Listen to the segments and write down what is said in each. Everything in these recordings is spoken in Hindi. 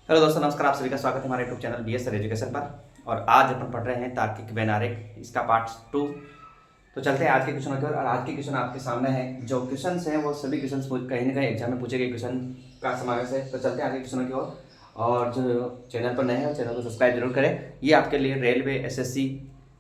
हेलो दोस्तों, नमस्कार। आप सभी का स्वागत है हमारे YouTube channel B S sir education पर। और आज अपन पढ़ रहे हैं तार्किक वैनारिक, इसका पार्ट 2। तो चलते हैं आज के क्वेश्चन की ओर। और आज के क्वेश्चन आपके सामने है। जो क्वेश्चन हैं वो सभी क्वेश्चन कहीं ना कहीं एग्जाम में पूछे गए क्वेश्चन का समावेश है। तो चलते हैं आज के क्वेश्चन की ओर। और जो चैनल पर नए हैं चैनल को सब्सक्राइब जरूर करें। ये आपके लिए रेलवे, एसएससी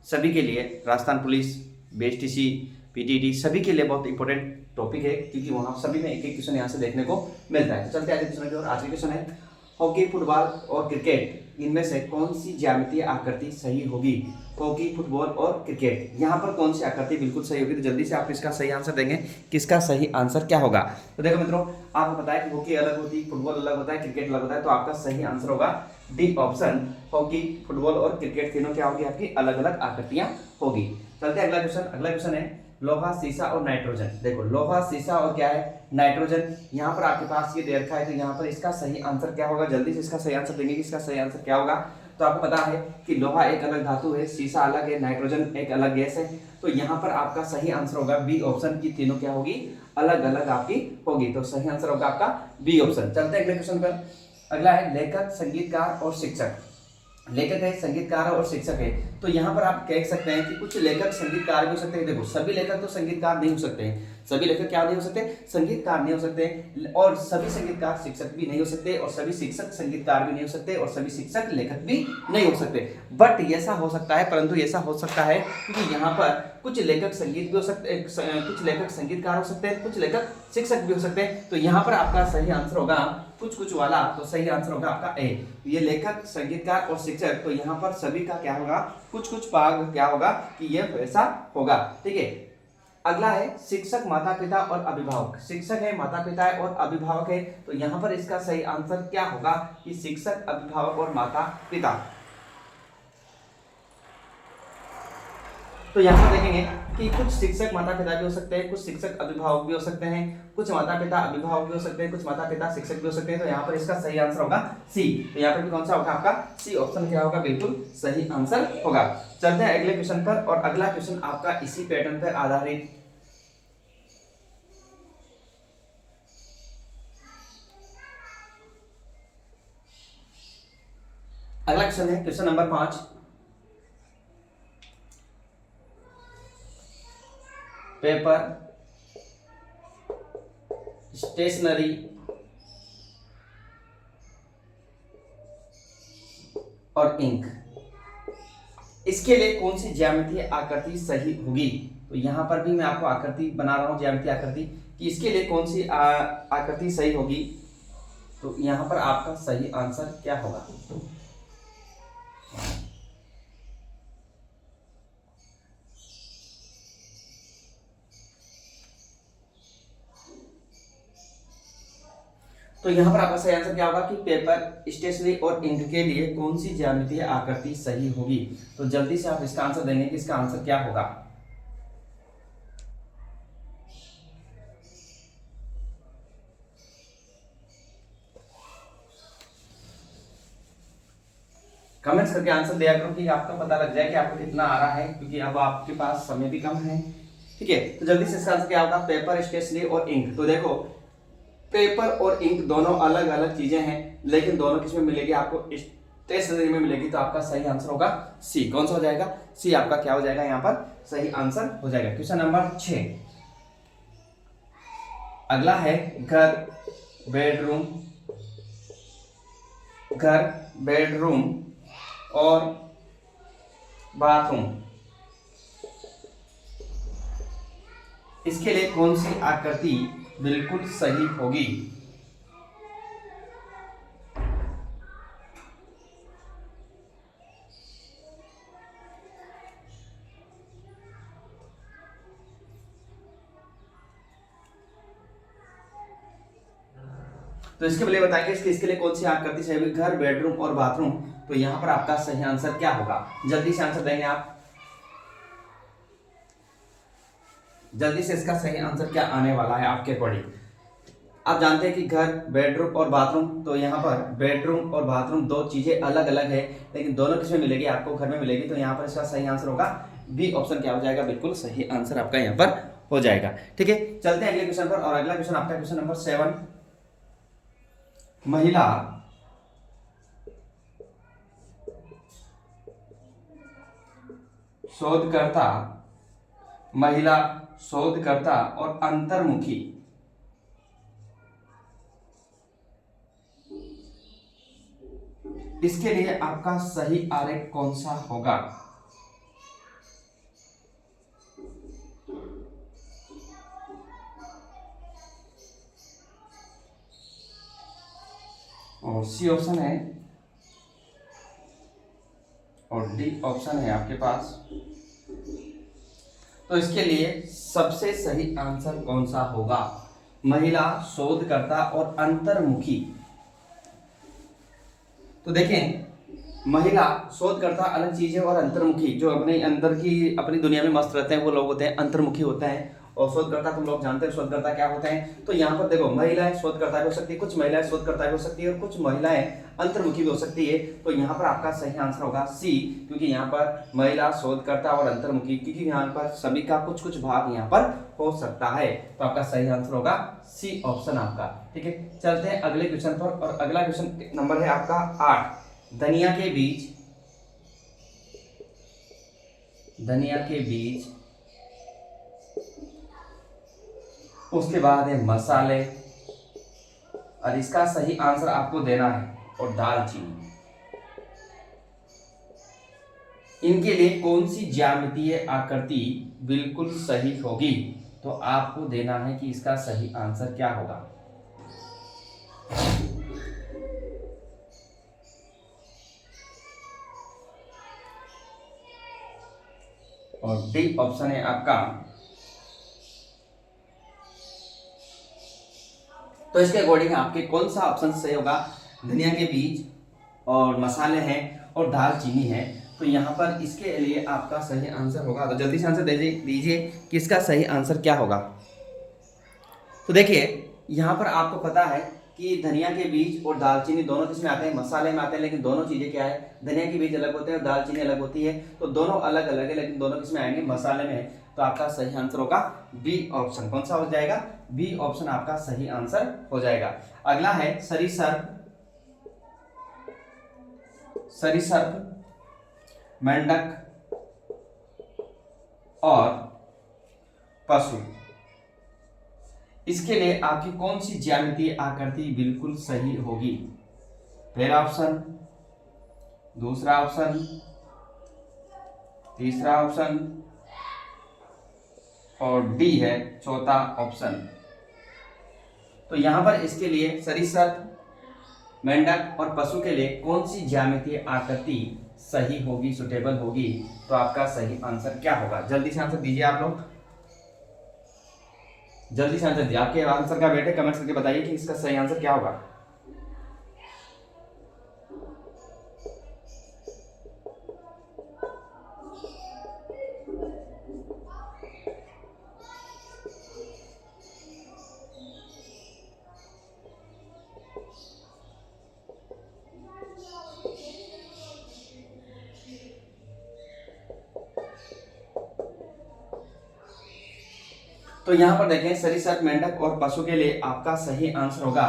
सभी के लिए, राजस्थान पुलिस, बीएसटीसी, पीटीटी सभी के लिए बहुत इंपॉर्टेंट टॉपिक है, क्योंकि वहाँ सभी में एक एक क्वेश्चन यहाँ से देखने को मिलता है। तो चलते हैं आज के क्वेश्चन की ओर। आज के क्वेश्चन है हॉकी, फुटबॉल और क्रिकेट, इनमें से कौन सी ज्यामितीय आकृति सही होगी। हॉकी, फुटबॉल और क्रिकेट, यहाँ पर कौन सी आकृति बिल्कुल सही होगी। तो जल्दी से आप इसका सही आंसर देंगे कि इसका सही आंसर क्या होगा। तो देखो मित्रों, आपको पता है कि हॉकी अलग होती है, फुटबॉल अलग होता है, क्रिकेट अलग होता है। तो आपका सही आंसर होगा डी ऑप्शन। हॉकी, फुटबॉल और क्रिकेट तीनों क्या होगी, आपकी अलग अलग आकृतियां होगी। चलते हैं अगला क्वेश्चन। अगला क्वेश्चन है लोहा, शीशा और नाइट्रोजन। देखो लोहा, शीशा और क्या है, नाइट्रोजन। यहाँ पर आपके पास ये दे रखा है, तो यहाँ पर इसका सही आंसर क्या होगा। जल्दी से इसका सही आंसर देंगे कि इसका सही आंसर क्या होगा। तो आपको पता है कि लोहा एक अलग धातु है, शीशा अलग है, नाइट्रोजन एक अलग गैस है। तो यहाँ पर आपका सही आंसर होगा बी ऑप्शन की तीनों क्या होगी, अलग अलग आपकी होगी। तो सही आंसर होगा आपका बी ऑप्शन। चलते हैं अगले क्वेश्चन पर। अगला है लेखक, संगीतकार और शिक्षक। लेखक है, संगीतकार और शिक्षक है। तो यहाँ पर आप कह सकते हैं कि कुछ लेखक संगीतकार भी हो सकते हैं। देखो सभी लेखक तो संगीतकार नहीं हो सकते हैं। सभी लेखक क्या नहीं हो सकते, संगीतकार नहीं हो सकते। और सभी संगीतकार शिक्षक भी नहीं हो सकते, और सभी शिक्षक संगीतकार भी नहीं हो सकते, और सभी शिक्षक लेखक भी नहीं हो सकते। बट ऐसा हो सकता है, परंतु ऐसा हो सकता है क्योंकि यहाँ पर कुछ लेखक संगीत भी हो सकते हैं, कुछ लेखक संगीतकार हो सकते हैं, कुछ लेखक शिक्षक भी हो सकते हैं। तो यहाँ पर आपका सही आंसर होगा कुछ कुछ वाला। तो सही आंसर होगा आपका ए, ये लेखक, संगीतकार और शिक्षक। तो यहाँ पर सभी का क्या होगा, कुछ कुछ भाग क्या होगा कि ये वैसा होगा। ठीक है। अगला है शिक्षक, माता पिता और अभिभावक। शिक्षक है, माता पिता है और अभिभावक है। तो यहाँ पर इसका सही आंसर क्या होगा कि शिक्षक, अभिभावक और माता पिता। तो यहाँ पर देखेंगे कि कुछ शिक्षक माता पिता भी हो सकते हैं, कुछ शिक्षक अभिभावक भी हो सकते हैं, कुछ माता पिता अभिभावक भी हो सकते हैं, कुछ माता पिता शिक्षक भी हो सकते हैं। तो यहाँ पर इसका सही आंसर होगा सी। तो यहाँ पर भी कौन सा होगा, आपका सी ऑप्शन क्या होगा, बिल्कुल सही आंसर होगा। चलते हैं अगले क्वेश्चन पर। और अगला क्वेश्चन आपका इसी पैटर्न पर आधारित। अगला क्वेश्चन है क्वेश्चन नंबर 5। पेपर, स्टेशनरी और इंक, इसके लिए कौन सी ज्यामितीय आकृति सही होगी। तो यहां पर भी मैं आपको आकृति बना रहा हूं, ज्यामितीय आकृति, कि इसके लिए कौन सी आकृति सही होगी। तो यहां पर आपका सही आंसर क्या होगा। तो यहाँ पर आपका सही आंसर क्या होगा कि पेपर, स्टेशनरी और इंक के लिए कौन सी ज्यामितीय आकृति सही होगी। तो जल्दी से आप इसका आंसर देंगे कि इसका आंसर क्या होगा। कमेंट्स करके आंसर दिया करो कि आपको पता लग जाए कि आपको कितना आ रहा है, क्योंकि अब आपके पास समय भी कम है। ठीक है। तो जल्दी से इसका आंसर क्या होगा, पेपर, स्टेशनरी और इंक। तो देखो पेपर और इंक दोनों अलग अलग चीजें हैं, लेकिन दोनों किसमें मिलेगी, आपको स्टेशनरी में मिलेगी। तो आपका सही आंसर होगा सी। कौन सा हो जाएगा, सी आपका क्या हो जाएगा, यहाँ पर सही आंसर हो जाएगा। Question number 6। अगला है घर, बेडरूम, घर, बेडरूम और बाथरूम, इसके लिए कौन सी आकृति बिल्कुल सही होगी। तो इसके लिए बताएंगे इसके लिए कौन सी आकृति सही होगी, घर, बेडरूम और बाथरूम। तो यहां पर आपका सही आंसर क्या होगा, जल्दी से आंसर देंगे आप। जल्दी से इसका सही आंसर क्या आने वाला है आपके अकॉर्डिंग। आप जानते हैं कि घर, बेडरूम और बाथरूम। तो यहाँ पर बेडरूम और बाथरूम दो चीजें अलग अलग है, लेकिन दोनों किसमें मिलेगी, आपको घर में मिलेगी। तो यहाँ पर इसका सही आंसर होगा बी ऑप्शन क्या हो जाएगा, बिल्कुल सही आंसर आपका यहाँ पर हो जाएगा। ठीक है। चलते हैं अगले क्वेश्चन पर। और अगला क्वेश्चन आपका क्वेश्चन नंबर 7। महिला, शोधकर्ता, महिला शोधकर्ता और अंतर्मुखी। इसके लिए आपका सही आरेख कौन सा होगा? और सी ऑप्शन है और डी ऑप्शन है आपके पास। तो इसके लिए सबसे सही आंसर कौन सा होगा? महिला शोधकर्ता और अंतर्मुखी। तो देखें, महिला शोधकर्ता अलग चीज है और अंतर्मुखी जो अपने अंदर की अपनी दुनिया में मस्त रहते हैं वो लोग होते हैं अंतर्मुखी होते हैं। और शोधकर्ता तुम लोग जानते हैं शोधकर्ता क्या होते हैं। तो यहाँ पर देखो, महिलाएं शोधकर्ता भी हो सकती है, कुछ महिलाएं शोधकर्ता भी हो सकती है और कुछ महिलाएं अंतर्मुखी भी हो सकती है। तो यहाँ पर आपका सही आंसर होगा सी, क्योंकि यहाँ पर महिला शोधकर्ता और अंतर्मुखी, क्योंकि यहाँ पर सभी का कुछ कुछ भाग यहाँ पर हो सकता है। तो आपका सही आंसर होगा सी ऑप्शन आपका। ठीक है, चलते हैं अगले क्वेश्चन पर। और अगला क्वेश्चन नंबर है आपका 8। धनिया के बीज, धनिया के बीज, उसके बाद है मसाले, और इसका सही आंसर आपको देना है, और दालचीनी। इनके लिए कौन सी ज्यामितीय आकृति बिल्कुल सही होगी? तो आपको देना है कि इसका सही आंसर क्या होगा। और डी ऑप्शन है आपका। तो इसके अकॉर्डिंग आपके कौन सा ऑप्शन सही होगा? धनिया के बीज और मसाले हैं और दालचीनी है। तो यहाँ पर इसके लिए आपका सही आंसर होगा, तो जल्दी से आंसर दीजिए कि इसका सही आंसर क्या होगा। तो देखिए, यहाँ पर आपको पता है कि धनिया के बीज और दालचीनी दोनों किसमें आते हैं? मसाले में आते हैं। लेकिन दोनों चीजें क्या है? धनिया के बीज अलग होते हैं और दालचीनी अलग होती है। तो दोनों अलग अलग है, लेकिन दोनों किसमें आएंगे? मसाले में है। तो आपका सही आंसर होगा बी ऑप्शन। कौन सा हो जाएगा? बी ऑप्शन आपका सही आंसर हो जाएगा। अगला है सरीसृप, सरीसृप, मेंढक और पशु। इसके लिए आपकी कौन सी ज्यामितीय आकृति बिल्कुल सही होगी? पहला ऑप्शन, दूसरा ऑप्शन, तीसरा ऑप्शन और डी है चौथा ऑप्शन। तो यहां पर इसके लिए सरीसृप, मेंढक और पशु के लिए कौन सी ज्यामितीय आकृति सही होगी, सुटेबल होगी? तो आपका सही आंसर क्या होगा? जल्दी से आंसर दीजिए आप लोग, जल्दी से आंसर दीजिए। आपके आंसर का वेट है, कमेंट्स करके बताइए कि इसका सही आंसर क्या होगा। तो यहाँ पर देखें, सरीसृप, मेंढक और पशु के लिए आपका सही आंसर होगा,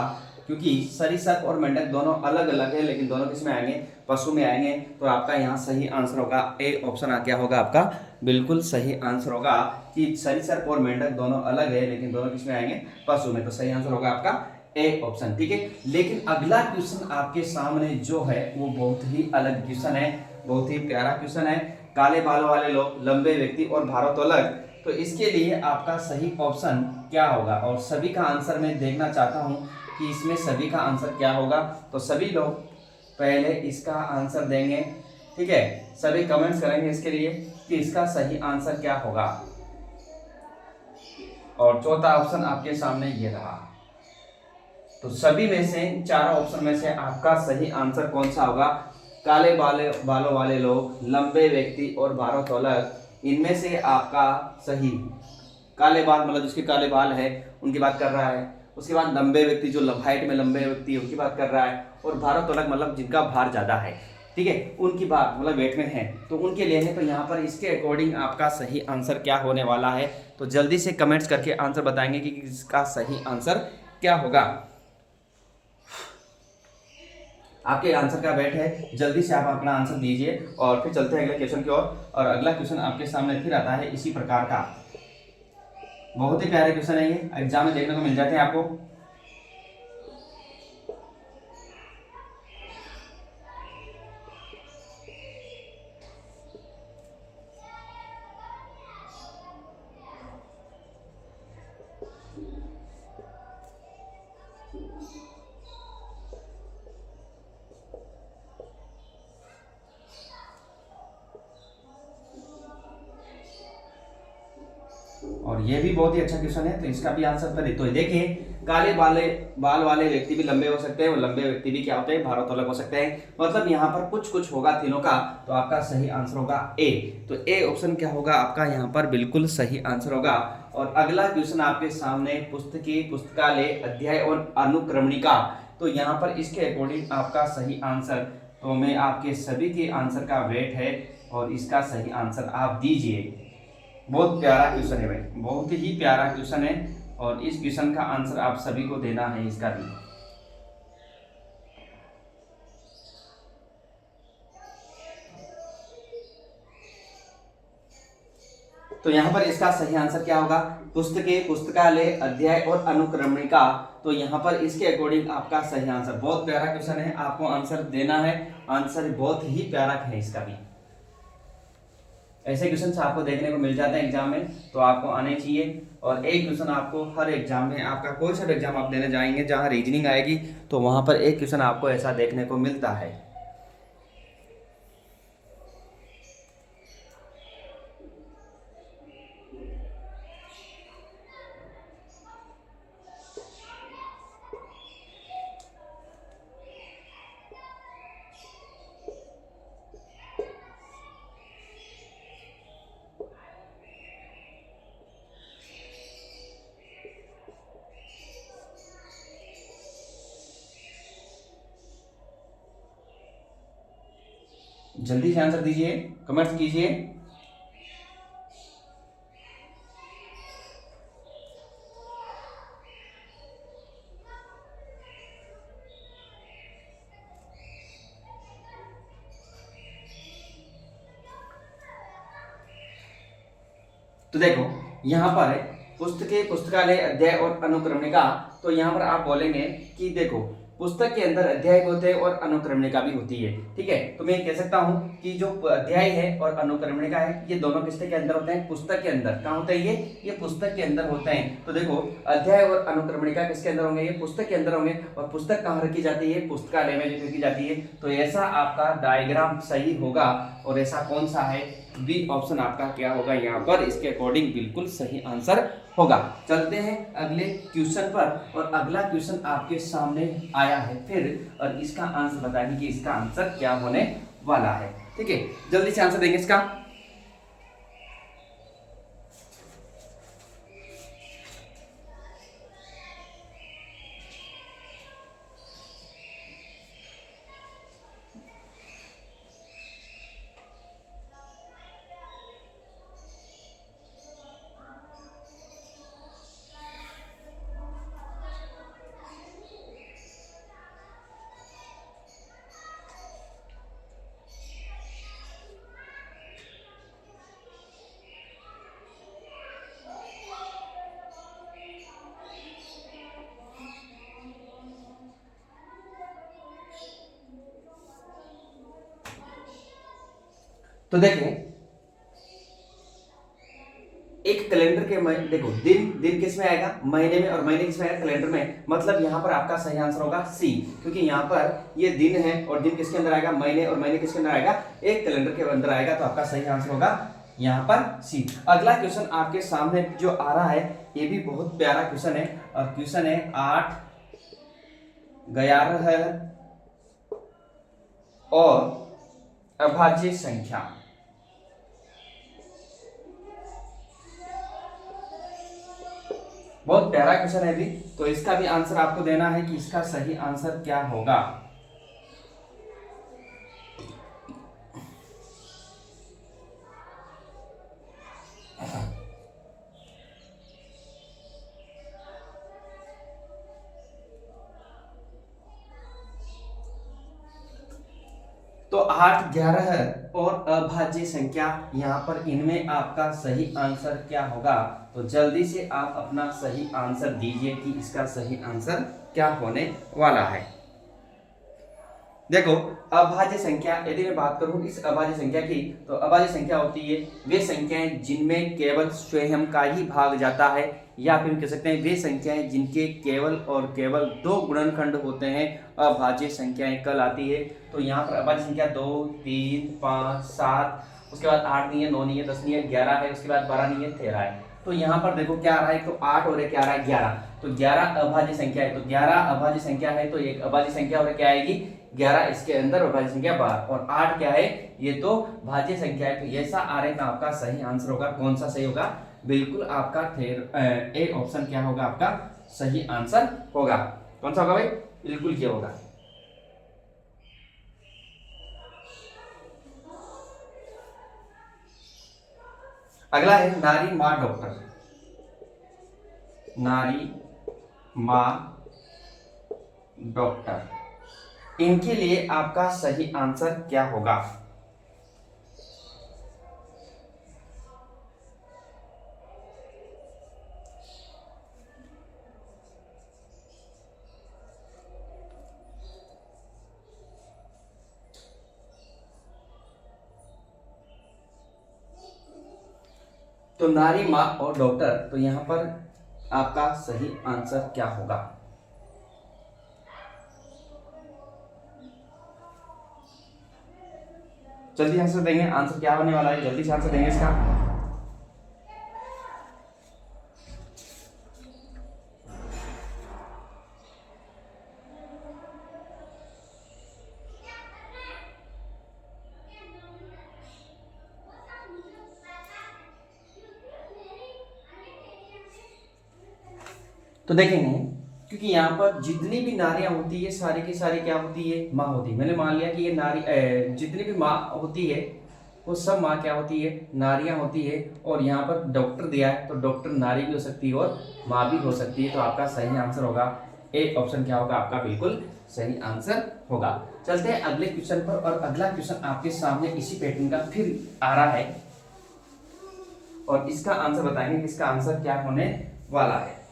क्योंकि सरीसृप और मेंढक दोनों अलग अलग है, लेकिन दोनों किसमें आएंगे? पशु में आएंगे। तो आपका यहाँ सही आंसर होगा ए ऑप्शन। क्या होगा आपका? बिल्कुल सही आंसर होगा कि सरीसृप और मेंढक दोनों अलग है, लेकिन दोनों किसमें आएंगे? पशु में। तो सही आंसर होगा आपका ए ऑप्शन। ठीक है, लेकिन अगला क्वेश्चन आपके सामने जो है वो बहुत ही अलग क्वेश्चन है, बहुत ही प्यारा क्वेश्चन है। काले बालों वाले लोग, लंबे व्यक्ति और भारोत्तोलक। तो इसके लिए आपका सही ऑप्शन क्या होगा? और सभी का आंसर मैं देखना चाहता हूं कि इसमें सभी का आंसर क्या होगा। तो सभी लोग पहले इसका आंसर देंगे। ठीक है, सभी कमेंट्स करेंगे इसके लिए कि इसका सही आंसर क्या होगा। और चौथा ऑप्शन आपके सामने ये रहा। तो सभी में से, चारों ऑप्शन में से आपका सही आंसर कौन सा होगा? काले बालों वाले लोग, लंबे व्यक्ति और भारोत्तोलक, इनमें से आपका सही, काले बाल मतलब जिसके काले बाल है उनकी बात कर रहा है। उसके बाद लंबे व्यक्ति, जो हाइट में लंबे व्यक्ति है उनकी बात कर रहा है। और भारोत्तोलक मतलब जिनका भार ज़्यादा है, ठीक है, उनकी बात मतलब वेट में है, तो उनके लिए है। तो यहाँ पर इसके अकॉर्डिंग आपका सही आंसर क्या होने वाला है? तो जल्दी से कमेंट्स करके आंसर बताएंगे कि इसका सही आंसर क्या होगा। आपके आंसर का वेट है, जल्दी से आप अपना आंसर दीजिए और फिर चलते हैं अगले क्वेश्चन की ओर। और अगला क्वेश्चन आपके सामने फिर आता है इसी प्रकार का। बहुत ही प्यारे क्वेश्चन है, ये एग्जाम में देखने को मिल जाते हैं आपको। और ये भी बहुत ही अच्छा क्वेश्चन है, तो इसका भी आंसर पहले तो देखिए, काले बाल वाले व्यक्ति भी लंबे हो सकते हैं और लंबे व्यक्ति भी क्या होते हैं, भारोत्तोलक हो सकते हैं। मतलब यहाँ पर कुछ कुछ होगा तीनों का, तो आपका सही आंसर होगा ए। तो ए ऑप्शन क्या होगा आपका यहाँ पर बिल्कुल सही आंसर होगा। और अगला क्वेश्चन आपके सामने पुस्तकी, पुस्तकालय, अध्याय और अनुक्रमणिका। तो यहाँ पर इसके अकॉर्डिंग आपका सही आंसर, तो मैं आपके सभी के आंसर का वेट है और इसका सही आंसर आप दीजिए। बहुत प्यारा क्वेश्चन है भाई, बहुत ही प्यारा क्वेश्चन है और इस क्वेश्चन का आंसर आप सभी को देना है इसका भी। तो यहाँ पर इसका सही आंसर क्या होगा, पुस्तके, पुस्तकालय, अध्याय और अनुक्रमणिका। तो यहाँ पर इसके अकॉर्डिंग आपका सही आंसर, बहुत प्यारा क्वेश्चन है, आपको आंसर देना है। आंसर बहुत ही प्यारा है इसका भी। ऐसे क्वेश्चन आपको देखने को मिल जाते हैं एग्जाम में, तो आपको आने चाहिए। और एक क्वेश्चन आपको हर एग्जाम में, आपका कोई सा भी एग्जाम आप देने जाएंगे जहाँ रीजनिंग आएगी, तो वहाँ पर एक क्वेश्चन आपको ऐसा देखने को मिलता है। जल्दी से आंसर दीजिए, कमेंट्स कीजिए। तो देखो यहाँ पर है पुस्तके, पुस्तकालय, अध्याय और अनुक्रमणिका। तो यहाँ पर आप बोलेंगे कि देखो, पुस्तक के अंदर अध्याय होते हैं और अनुक्रमणिका भी होती है, ठीक है। तो मैं कह सकता हूँ कि जो अध्याय है और अनुक्रमणिका है, ये दोनों किसके के अंदर होते हैं, पुस्तक के अंदर। कहाँ होते हैं ये पुस्तक के अंदर होते हैं। तो देखो, अध्याय और अनुक्रमणिका किसके अंदर होंगे, ये पुस्तक के अंदर होंगे। और पुस्तक कहाँ रखी जाती है, पुस्तकालय में रखी जाती है। तो ऐसा आपका डायग्राम सही होगा। और ऐसा कौन सा है, बी ऑप्शन आपका क्या होगा यहाँ पर, इसके अकॉर्डिंग बिल्कुल सही आंसर होगा। चलते हैं अगले क्वेश्चन पर। और अगला क्वेश्चन आपके सामने आया है फिर, और इसका आंसर बताइए कि इसका आंसर क्या होने वाला है, ठीक है। जल्दी से आंसर देंगे इसका। तो देखिए, एक कैलेंडर के देखो, दिन दिन किस में आएगा, महीने में, और महीने किस में आएगा, कैलेंडर में। मतलब यहाँ पर आपका सही आंसर होगा सी, क्योंकि यहाँ पर ये दिन है और दिन किसके अंदर आएगा, महीने, और महीने किसके अंदर आएगा, एक कैलेंडर के अंदर आएगा। तो आपका सही आंसर होगा यहाँ पर सी। अगला क्वेश्चन आपके सामने जो आ रहा है, ये भी बहुत प्यारा क्वेश्चन है। और क्वेश्चन है 8, 11 और अभाज्य संख्या। बहुत प्यारा क्वेश्चन है भी, तो इसका भी आंसर आपको देना है कि इसका सही आंसर क्या होगा। तो 8, 11 और अभाज्य संख्या, यहाँ पर इनमें आपका सही आंसर क्या होगा? तो जल्दी से आप अपना सही आंसर दीजिए कि इसका सही आंसर क्या होने वाला है। देखो, अभाज्य संख्या, यदि मैं बात करूं इस अभाज्य संख्या की, तो अभाज्य संख्या होती है वे संख्याएं जिनमें केवल स्वयं का ही भाग जाता है, या फिर कह सकते हैं वे संख्याएं जिनके केवल और केवल 2 गुणनखंड होते हैं, अभाज्य संख्याएं कहलाती है। तो यहाँ पर अभाज्य संख्या 2, 3, 5, 7, उसके बाद 8 नहीं है, 9 नहीं है, 10 नहीं है, 11 है, उसके बाद 12 नहीं है, 13 है। तो यहाँ पर देखो क्या आ रहा है, तो 8 और क्या आ रहा है, 11। तो 11 अभाज्य संख्या है, तो 11 अभाज्य संख्या है, तो एक अभाज्य संख्या और क्या आएगी, 11 इसके अंदर, और भाज्य संख्या 12, और 8 क्या है, ये तो भाज्य संख्या है। तो ऐसा आरेख में आपका सही आंसर होगा। कौन सा सही होगा? बिल्कुल आपका ए ऑप्शन क्या होगा, आपका सही आंसर होगा। कौन सा होगा भाई? बिल्कुल क्या होगा। अगला है नारी माँ डॉक्टर। नारी माँ डॉक्टर, इनके लिए आपका सही आंसर क्या होगा? तो नारी माँ और डॉक्टर, तो यहां पर आपका सही आंसर क्या होगा? जल्दी आंसर देंगे, आंसर क्या होने वाला है, जल्दी से आंसर देंगे इसका। तो देखेंगे, क्योंकि यहाँ पर जितनी भी नारियां होती है सारी की सारी क्या होती है, माँ होती है। मैंने मान लिया कि ये नारी जितनी भी माँ होती है वो सब माँ क्या होती है, नारियां होती है। और यहाँ पर डॉक्टर दिया है, तो डॉक्टर नारी भी हो सकती है और माँ भी हो सकती है। तो आपका सही आंसर होगा ए ऑप्शन, क्या होगा आपका, बिल्कुल सही आंसर होगा। चलते हैं अगले क्वेश्चन पर, और अगला क्वेश्चन आपके सामने इसी पैटर्न का फिर आ रहा है, और इसका आंसर बताएंगे कि इसका आंसर क्या होने वाला है।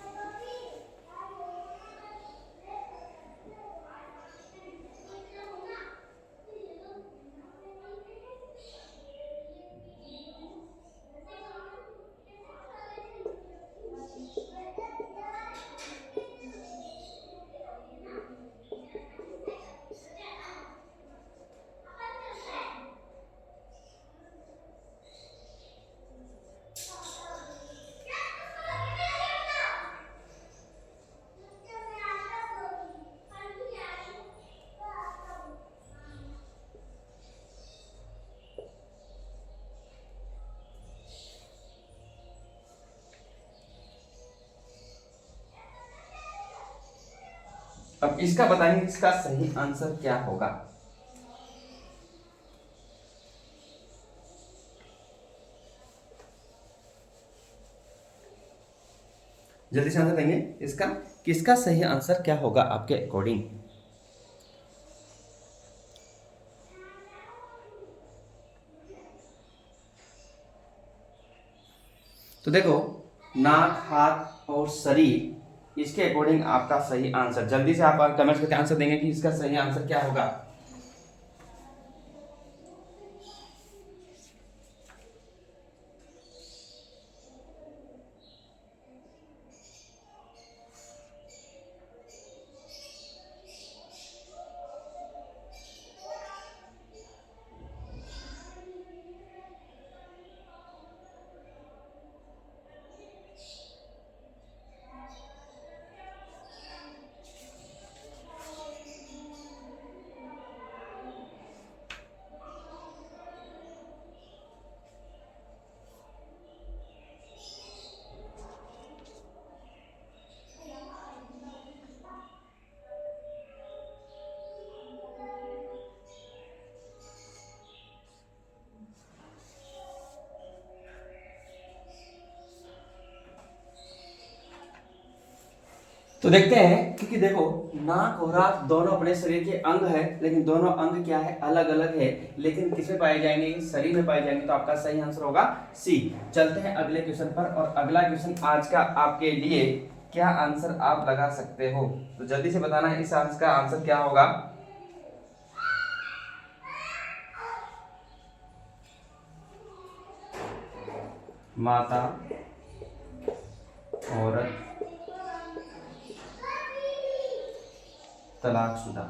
अब इसका बताएंगे इसका सही आंसर क्या होगा। जल्दी से आंसर देंगे इसका, किसका सही आंसर क्या होगा आपके अकॉर्डिंग। तो देखो, नाक, हाथ और शरीर, इसके अकॉर्डिंग आपका सही आंसर, जल्दी से आप कमेंट्स करके आंसर देंगे कि इसका सही आंसर क्या होगा। तो देखते हैं, क्योंकि देखो नाक और आंख दोनों अपने शरीर के अंग है, लेकिन दोनों अंग क्या है, अलग अलग है, लेकिन किसमें पाए जाएंगे, शरीर में पाए जाएंगे। तो आपका सही आंसर होगा सी। चलते हैं अगले क्वेश्चन पर, और अगला क्वेश्चन आज का आपके लिए क्या आंसर आप लगा सकते हो, तो जल्दी से बताना है इस आंसर का आंसर क्या होगा। माता, औरत, तलाकशुदा।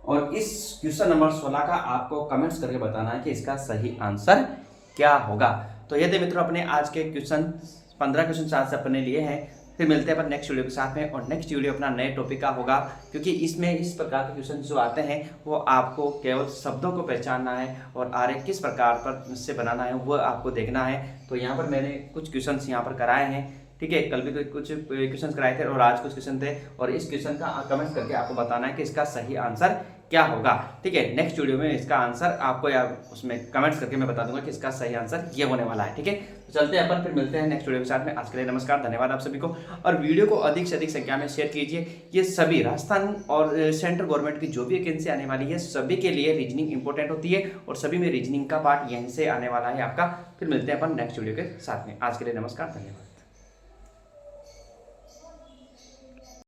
और इस क्वेश्चन नंबर 16 का आपको कमेंट्स करके बताना है कि इसका सही आंसर क्या होगा। तो ये थे मित्रों अपने आज के क्वेश्चन, 15 क्वेश्चन साथ से अपने लिए हैं। फिर मिलते हैं अपन नेक्स्ट वीडियो के साथ में, और नेक्स्ट वीडियो अपना नए टॉपिक का होगा, क्योंकि इसमें इस प्रकार के क्वेश्चन जो आते हैं वो आपको केवल शब्दों को पहचानना है और आरेख किस प्रकार पर से बनाना है वो आपको देखना है। तो यहाँ पर मैंने कुछ क्वेश्चन यहाँ पर कराए हैं, ठीक है, कल भी कुछ क्वेश्चन कराए थे और आज कुछ क्वेश्चन थे, और इस क्वेश्चन का कमेंट करके आपको बताना है कि इसका सही आंसर क्या होगा। ठीक है, नेक्स्ट वीडियो में इसका आंसर आपको या उसमें कमेंट्स करके मैं बता दूंगा कि इसका सही आंसर ये होने वाला है। ठीक है, तो चलते हैं अपन, फिर मिलते हैं नेक्स्ट वीडियो के साथ में। आज के लिए नमस्कार, धन्यवाद आप सभी को, और वीडियो को अधिक से अधिक संख्या में शेयर कीजिए। ये सभी राजस्थान और सेंट्रल गवर्नमेंट की जो भी वैकेंसी आने वाली है सभी के लिए रीजनिंग इंपॉर्टेंट होती है, और सभी में रीजनिंग का पार्ट यहीं से आने वाला है आपका। फिर मिलते हैं अपन नेक्स्ट वीडियो के साथ में। आज के लिए नमस्कार, धन्यवाद।